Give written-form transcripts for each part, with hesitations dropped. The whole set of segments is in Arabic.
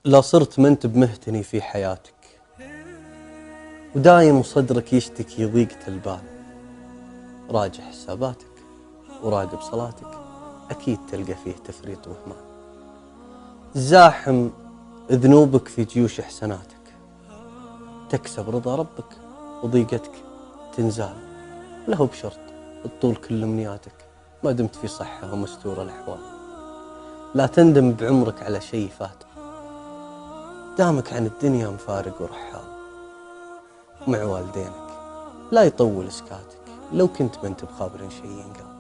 لا صرت ما انت بمهتني في حياتك، ودايم وصدرك يشتكي ضيقة البال. راجع حساباتك وراقب صلاتك، أكيد تلقى فيه تفريط وإهمال. زاحم ذنوبك في جيوش إحساناتك، تكسب رضا ربك وضيقتك تنزال. له بشرط تطول كل أمنياتك ما دمت في صحة ومستور الأحوال. لا تندم بعمرك على شيء فات، دامك عن الدنيا مفارق ورحال. مع والدينك لا يطول سكاتك، لو كنت ما انت بخابر شيء ينقال.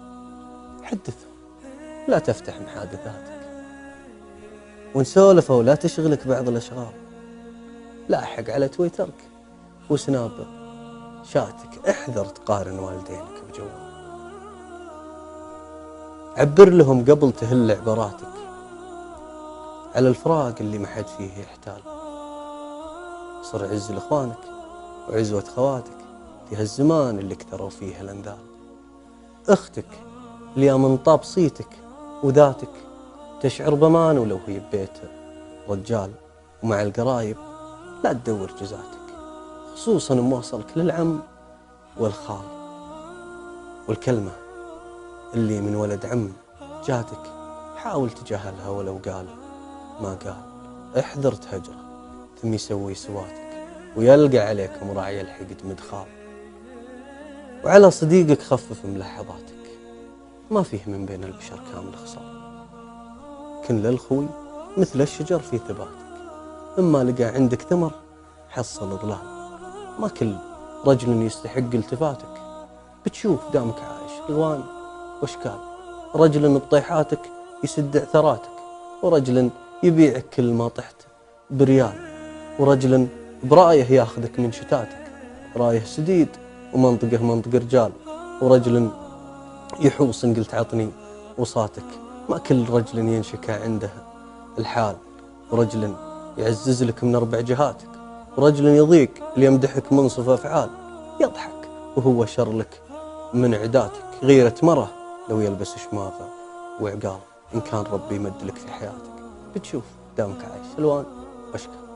حدثهم لا تفتح محادثاتك، ونسولف ولا تشغلك بعض الأشغال. لاحق على تويترك وسناب شاتك، احذر تقارن والدينك بجوال. عبر لهم قبل تهل عباراتك على الفراق اللي ما حد فيه يحتال. صر عز لإخوانك وعزوة خواتك في هالزمان اللي كثروا فيه الأنذال. أختك اللي من طاب صيتك وذاتك تشعر بمان ولو هي ببيت رجال. ومع القرايب لا تدور جزاتك، خصوصا موصلك للعم والخال. والكلمة اللي من ولد عم جاتك حاول تجاهلها ولو قال ما قال. احذر تهجره ثم يسوي سواتك ويلقى عليك مراعي الحقد مدخال. وعلى صديقك خفف ملاحظاتك، ما فيه من بين البشر كامل خصال. كن للخوي مثل الشجر في ثباتك، إما لقى عندك ثمر حصل ظلال. ما كل رجل يستحق التفاتك، بتشوف دامك عايش ألوان واشكال. رجل بطيحاتك يسد عثراتك، ورجل يبيعك كل ما طحت بريال. ورجل برايه ياخذك من شتاتك، رايه سديد ومنطقه منطق رجال. ورجل يحوص إن قلت عطني وصاتك، ما كل رجل ينشكى عنده الحال. ورجل يعزز لك من 4 جهاتك، ورجل يضيق ليمدحك منصف أفعال. يضحك وهو شر لك من عداتك، غيرة مرة لو يلبس شماغة وعقال. إن كان ربي يمد لك في حياتك، بتشوف دامك عايش ألوان وأشكال.